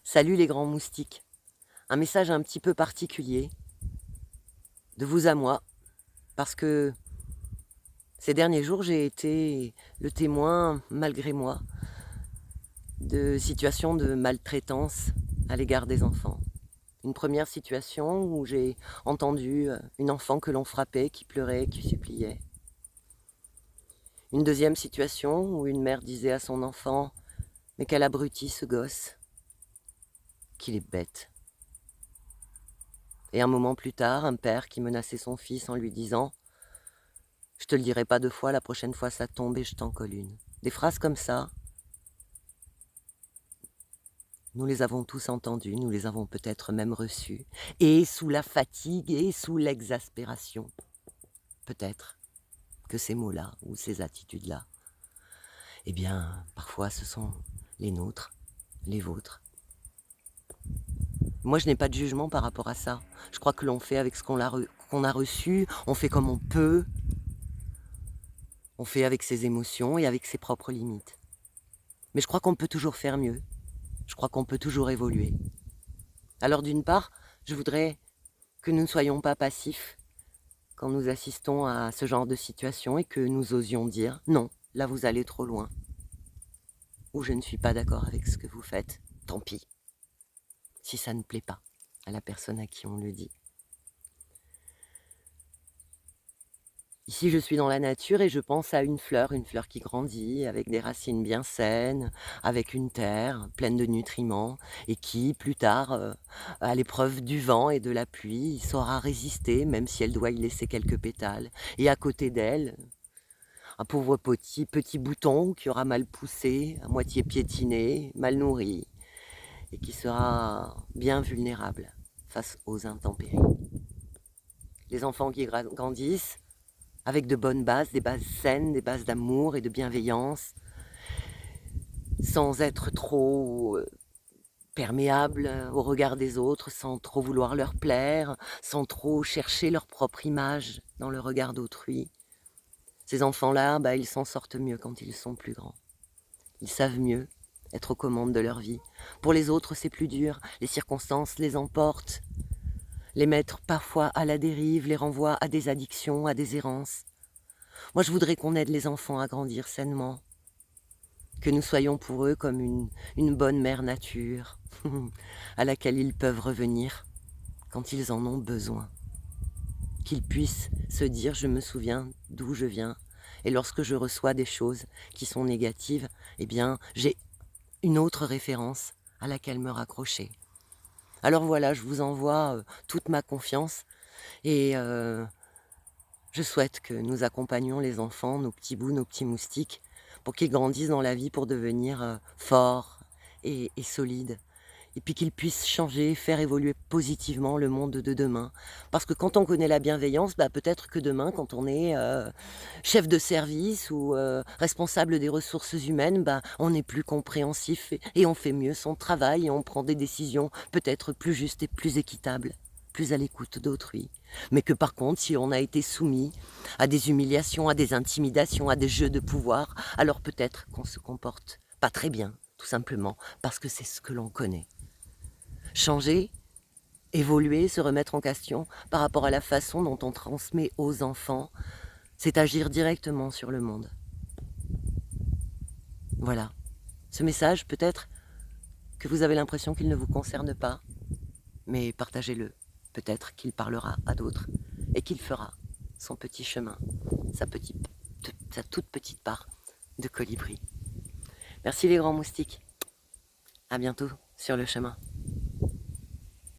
Salut les grands moustiques. Un message un petit peu particulier, de vous à moi, parce que ces derniers jours, j'ai été le témoin, malgré moi, de situations de maltraitance à l'égard des enfants. Une première situation où j'ai entendu une enfant que l'on frappait, qui pleurait, qui suppliait. Une deuxième situation où une mère disait à son enfant « Mais quel abruti ce gosse, qu'il est bête ». Et un moment plus tard, un père qui menaçait son fils en lui disant « Je te le dirai pas deux fois, la prochaine fois ça tombe et je t'en colle une ». Des phrases comme ça, nous les avons tous entendues, nous les avons peut-être même reçues, et sous la fatigue et sous l'exaspération, peut-être que ces mots-là ou ces attitudes-là, eh bien, parfois ce sont les nôtres, les vôtres. Moi, je n'ai pas de jugement par rapport à ça. Je crois que l'on fait avec ce qu'on a reçu, on fait comme on peut, on fait avec ses émotions et avec ses propres limites. Mais je crois qu'on peut toujours faire mieux. Je crois qu'on peut toujours évoluer. Alors d'une part, je voudrais que nous ne soyons pas passifs quand nous assistons à ce genre de situation et que nous osions dire « Non, là vous allez trop loin » ou « Je ne suis pas d'accord avec ce que vous faites, tant pis » si ça ne plaît pas à la personne à qui on le dit. Ici, je suis dans la nature et je pense à une fleur qui grandit avec des racines bien saines, avec une terre pleine de nutriments et qui, plus tard, à l'épreuve du vent et de la pluie, saura résister même si elle doit y laisser quelques pétales. Et à côté d'elle, un pauvre petit bouton qui aura mal poussé, à moitié piétiné, mal nourri et qui sera bien vulnérable face aux intempéries. Les enfants qui grandissent, avec de bonnes bases, des bases saines, des bases d'amour et de bienveillance, sans être trop perméables au regard des autres, sans trop vouloir leur plaire, sans trop chercher leur propre image dans le regard d'autrui. Ces enfants-là, ils s'en sortent mieux quand ils sont plus grands. Ils savent mieux être aux commandes de leur vie. Pour les autres, c'est plus dur, les circonstances les emportent, les mettent parfois à la dérive, les renvoient à des addictions, à des errances. Moi, je voudrais qu'on aide les enfants à grandir sainement, que nous soyons pour eux comme une bonne mère nature, à laquelle ils peuvent revenir quand ils en ont besoin. Qu'ils puissent se dire « je me souviens d'où je viens » et lorsque je reçois des choses qui sont négatives, eh bien, j'ai une autre référence à laquelle me raccrocher. Alors voilà, je vous envoie toute ma confiance et je souhaite que nous accompagnions les enfants, nos petits bouts, nos petits moustiques, pour qu'ils grandissent dans la vie pour devenir forts et solides. Et puis qu'ils puissent changer, faire évoluer positivement le monde de demain. Parce que quand on connaît la bienveillance, peut-être que demain, quand on est chef de service ou responsable des ressources humaines, on est plus compréhensif et on fait mieux son travail et on prend des décisions peut-être plus justes et plus équitables, plus à l'écoute d'autrui. Mais que par contre, si on a été soumis à des humiliations, à des intimidations, à des jeux de pouvoir, alors peut-être qu'on se comporte pas très bien, tout simplement, parce que c'est ce que l'on connaît. Changer, évoluer, se remettre en question par rapport à la façon dont on transmet aux enfants, c'est agir directement sur le monde. Voilà. Ce message, peut-être que vous avez l'impression qu'il ne vous concerne pas, mais partagez-le. Peut-être qu'il parlera à d'autres et qu'il fera son petit chemin, sa toute petite part de colibri. Merci les grands moustiques. À bientôt sur le chemin.